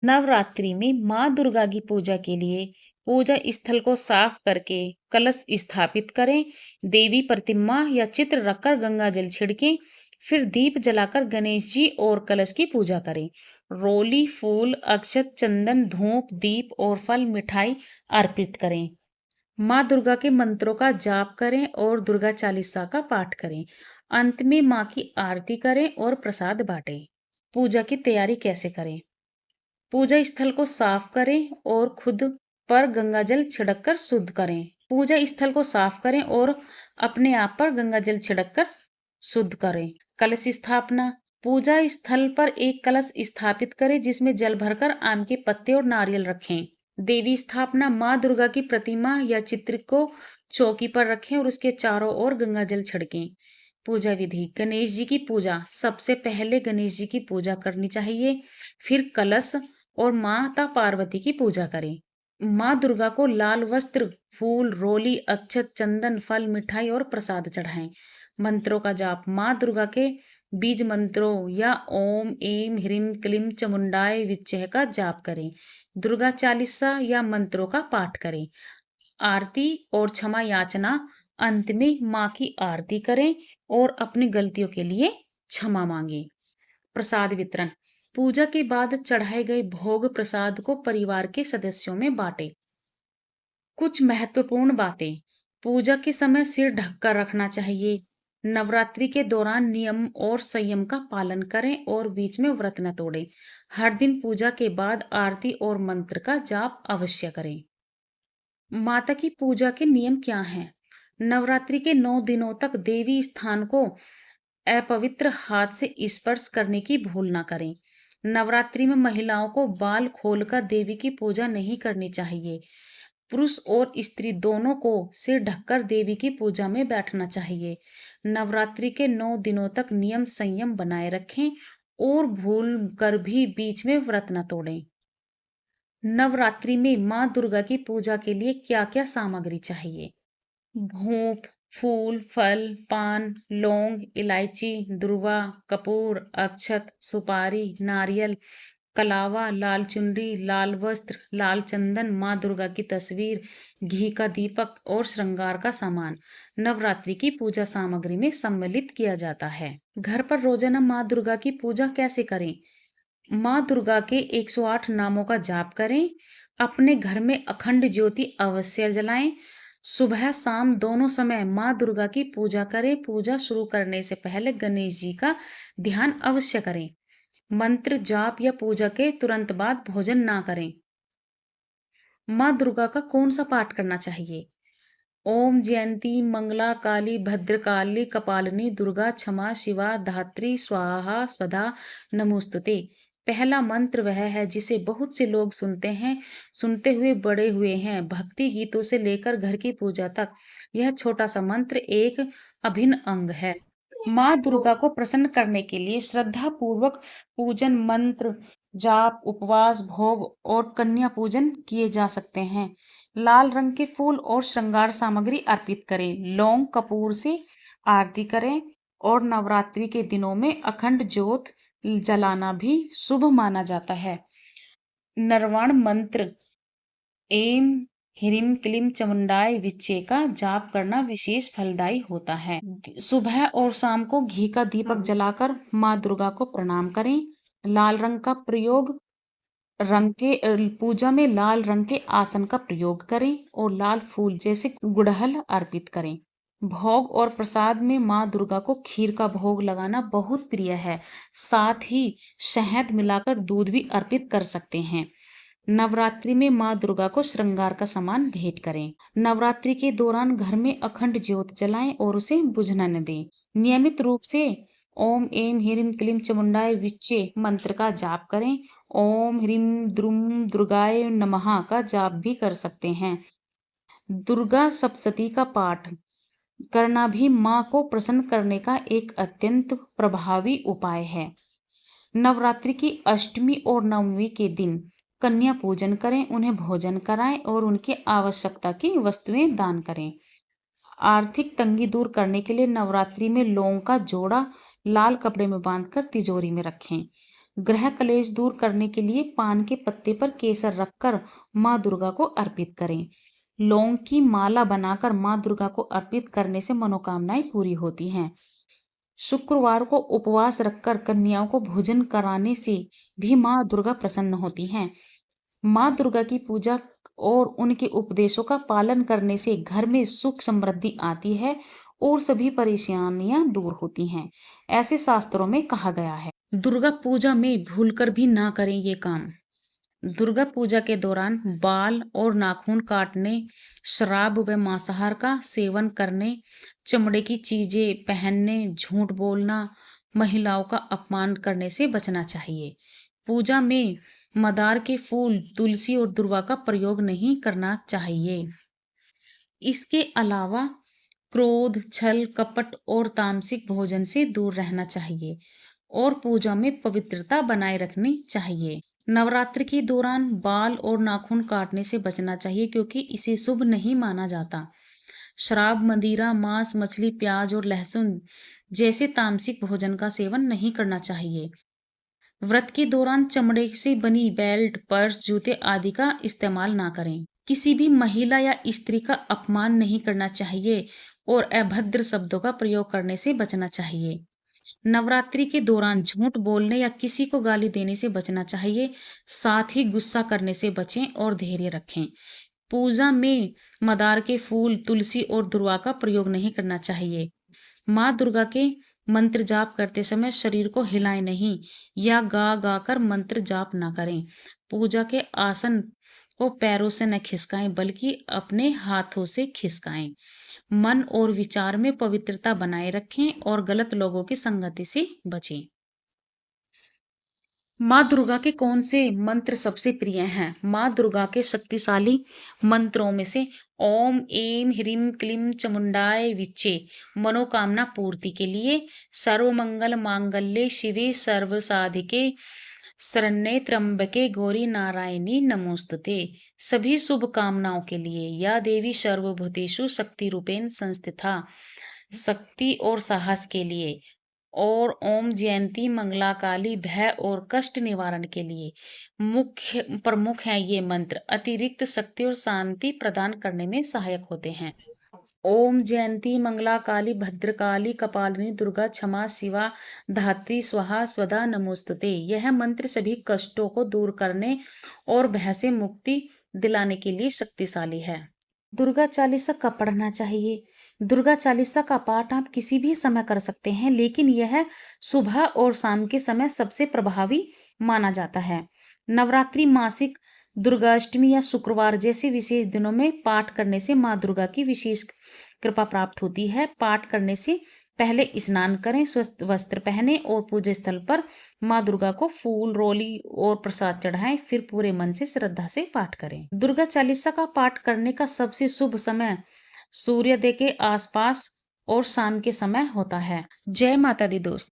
नवरात्रि में माँ दुर्गा की पूजा के लिए पूजा स्थल को साफ करके कलश स्थापित करें। देवी प्रतिमा या चित्र रखकर गंगा जल छिड़कें। फिर दीप जलाकर गणेश जी और कलश की पूजा करें। रोली, फूल, अक्षत, चंदन, धूप, दीप और फल मिठाई अर्पित करें। माँ दुर्गा के मंत्रों का जाप करें और दुर्गा चालीसा का पाठ करें। अंत में माँ की आरती करें और प्रसाद बांटें। पूजा की तैयारी कैसे करें? पूजा स्थल को साफ करें और खुद पर गंगा जल छिड़क कर शुद्ध करें। पूजा स्थल को साफ करें और अपने आप पर गंगा जल छिड़क कर शुद्ध करें। कलश स्थापना। पूजा स्थल पर एक कलश स्थापित करें जिसमें जल भरकर आम के पत्ते और नारियल रखें। देवी स्थापना। माँ दुर्गा की प्रतिमा या चित्र को चौकी पर रखें और उसके चारों ओर गंगा जल छिड़कें। पूजा विधि। गणेश जी की पूजा। सबसे पहले गणेश जी की पूजा करनी चाहिए, फिर कलश और माता पार्वती की पूजा करें। माँ दुर्गा को लाल वस्त्र, फूल, रोली, अक्षत, चंदन, फल, मिठाई और प्रसाद चढ़ाएं। मंत्रों का जाप। माँ दुर्गा के बीज मंत्रों या ओम एम ह्रीम क्लीम चामुंडाय विच्चे का जाप करें। दुर्गा चालीसा या मंत्रों का पाठ करें। आरती और क्षमा याचना। अंत में माँ की आरती करें और अपनी गलतियों के लिए क्षमा मांगे। प्रसाद वितरण। पूजा के बाद चढ़ाए गए भोग प्रसाद को परिवार के सदस्यों में बांटे। कुछ महत्वपूर्ण बातें। पूजा के समय सिर ढककर रखना चाहिए। नवरात्रि के दौरान नियम और संयम का पालन करें और बीच में व्रत न तोड़ें। हर दिन पूजा के बाद आरती और मंत्र का जाप अवश्य करें। माता की पूजा के नियम क्या हैं? नवरात्रि के 9 दिनों तक देवी स्थान को अपवित्र हाथ से स्पर्श करने की भूल ना करें। नवरात्रि में महिलाओं को बाल खोलकर देवी की पूजा नहीं करनी चाहिए। पुरुष और स्त्री दोनों को सिर ढककर देवी की पूजा में बैठना चाहिए। नवरात्रि के 9 दिनों तक नियम संयम बनाए रखें और भूल कर भी बीच में व्रत न तोड़ें। नवरात्रि में माँ दुर्गा की पूजा के लिए क्या क्या सामग्री चाहिए? धूप, फूल, फल, पान, लौंग, इलायची, दुर्वा, कपूर, अक्षत, सुपारी, नारियल, कलावा, लाल चुनरी, लाल वस्त्र, लाल चंदन, माँ दुर्गा की तस्वीर, घी का दीपक और श्रृंगार का सामान नवरात्रि की पूजा सामग्री में सम्मिलित किया जाता है। घर पर रोजाना माँ दुर्गा की पूजा कैसे करें? माँ दुर्गा के 108 नामों का जाप करें। अपने घर में अखंड ज्योति अवश्य जलाएं। सुबह शाम दोनों समय माँ दुर्गा की पूजा करें। पूजा शुरू करने से पहले गणेश जी का ध्यान अवश्य करें। मंत्र जाप या पूजा के तुरंत बाद भोजन ना करें। माँ दुर्गा का कौन सा पाठ करना चाहिए? ओम जयंती मंगला काली भद्रकाली कपालिनी दुर्गा क्षमा शिवा धात्री स्वाहा स्वधा नमोस्तुते। पहला मंत्र वह है जिसे बहुत से लोग सुनते हुए बड़े हुए हैं। भक्ति गीतों से लेकर घर की पूजा तक यह छोटा सा मंत्र एक अभिन्न अंग है। माँ दुर्गा को प्रसन्न करने के लिए श्रद्धा पूर्वक पूजन, मंत्र जाप, उपवास, भोग और कन्या पूजन किए जा सकते हैं। लाल रंग के फूल और श्रृंगार सामग्री अर्पित करें। लौंग कपूर से आरती करें और नवरात्रि के दिनों में अखंड ज्योत जलाना भी शुभ माना जाता है। नरवाण मंत्र एम ह्रीम क्लीम चामुंडाय विच्चे का जाप करना विशेष फलदायी होता है। सुबह और शाम को घी का दीपक जलाकर माँ दुर्गा को प्रणाम करें। लाल रंग का प्रयोग पूजा में लाल रंग के आसन का प्रयोग करें और लाल फूल जैसे गुड़हल अर्पित करें। भोग और प्रसाद में माँ दुर्गा को खीर का भोग लगाना बहुत प्रिय है। साथ ही शहद मिलाकर दूध भी अर्पित कर सकते हैं। नवरात्रि में माँ दुर्गा को श्रृंगार का सामान भेंट करें। नवरात्रि के दौरान घर में अखंड ज्योत जलाएं और उसे बुझना न दें। नियमित रूप से ओम एम ह्रीम क्लीम चामुंडाय विच्चे मंत्र का जाप करें। ओम ह्रीम द्रुम दुर्गाय नमः का जाप भी कर सकते हैं। दुर्गा सप्तशती का पाठ करना भी माँ को प्रसन्न करने का एक अत्यंत प्रभावी उपाय है। नवरात्रि की अष्टमी और नवमी के दिन कन्या पूजन करें, उन्हें भोजन कराएं और उनकी आवश्यकता की वस्तुएं दान करें। आर्थिक तंगी दूर करने के लिए नवरात्रि में लौंग का जोड़ा लाल कपड़े में बांधकर तिजोरी में रखें। ग्रह क्लेश दूर करने के लिए पान के पत्ते पर केसर रखकर माँ दुर्गा को अर्पित करें। लौंग की माला बनाकर माँ दुर्गा को अर्पित करने से मनोकामनाएं पूरी होती हैं। शुक्रवार को उपवास रखकर कन्याओं को भोजन कराने से भी माँ दुर्गा प्रसन्न होती हैं। माँ दुर्गा की पूजा और उनके उपदेशों का पालन करने से घर में सुख समृद्धि आती है और सभी परेशानियां दूर होती हैं, ऐसे शास्त्रों में कहा गया है। दुर्गा पूजा में भूलकर भी ना करें ये काम। दुर्गा पूजा के दौरान बाल और नाखून काटने, शराब व मांसाहार का सेवन करने, चमड़े की चीजें पहनने, झूठ बोलना, महिलाओं का अपमान करने से बचना चाहिए। पूजा में मदार के फूल, तुलसी और दुर्वा का प्रयोग नहीं करना चाहिए। इसके अलावा क्रोध, छल, कपट और तामसिक भोजन से दूर रहना चाहिए और पूजा में पवित्रता बनाए रखनी चाहिए। नवरात्रि के दौरान बाल और नाखून काटने से बचना चाहिए क्योंकि इसे शुभ नहीं माना जाता। शराब, मदिरा, मांस, मछली, प्याज और लहसुन जैसे तामसिक भोजन का सेवन नहीं करना चाहिए। व्रत के दौरान चमड़े से बनी बेल्ट, पर्स, जूते आदि का इस्तेमाल ना करें। किसी भी महिला या स्त्री का अपमान नहीं करना चाहिए और अभद्र शब्दों का प्रयोग करने से बचना चाहिए। नवरात्रि के दौरान झूठ बोलने या किसी को गाली देने से बचना चाहिए। साथ ही गुस्सा करने से बचें और धैर्य रखें। पूजा में मदार के फूल, तुलसी और दुर्वा का प्रयोग नहीं करना चाहिए। माँ दुर्गा के मंत्र जाप करते समय शरीर को हिलाएं नहीं या गा गा कर मंत्र जाप ना करें। पूजा के आसन को पैरों से न खिसकाएं बल्कि अपने हाथों से खिसकाएं। मन और विचार में पवित्रता बनाए रखें और गलत लोगों की संगति से बचें। माँ दुर्गा के कौन से मंत्र सबसे प्रिय हैं? माँ दुर्गा के शक्तिशाली मंत्रों में से ओम ऐं ह्रीं क्लीं चामुंडाय विच्चे मनोकामना पूर्ति के लिए, सर्वमंगल मांगल्ये शिवे सर्वसाधिके शरण्ये त्र्यंबके गौरी नारायणी नमोस्तुते, सभी शुभ कामनाओं के लिए। या देवी सर्वभूतेषु शक्ति रूपेण संस्थिता, शक्ति और साहस के लिए। और ओम जयंती मंगला काली भय और कष्ट निवारण के लिए। मुख्य प्रमुख है ये मंत्र, अतिरिक्त शक्ति और शांति प्रदान करने में सहायक होते हैं। ओम जयंती मंगला काली भद्रकाली कपालिनी दुर्गा क्षमा शिवा धात्री स्वाहा स्वधा नमोस्तुते, यह मंत्र सभी कष्टों को दूर करने और भय से मुक्ति दिलाने के लिए शक्तिशाली है। दुर्गा चालीसा कब पढ़ना चाहिए? दुर्गा चालीसा का पाठ आप किसी भी समय कर सकते हैं, लेकिन यह सुबह और शाम के समय सबसे प्रभावी माना जाता है। नवरात्रि, मासिक, दुर्गाष्टमी या शुक्रवार जैसे विशेष दिनों में पाठ करने से माँ दुर्गा की विशेष कृपा प्राप्त होती है। पाठ करने से पहले स्नान करें, स्वस्थ वस्त्र पहने और पूजा स्थल पर माँ दुर्गा को फूल, रोली और प्रसाद चढ़ाएं। फिर पूरे मन से श्रद्धा से पाठ करें। दुर्गा चालीसा का पाठ करने का सबसे शुभ समय सूर्योदय के आसपास और शाम के समय होता है। जय माता दी दोस्त।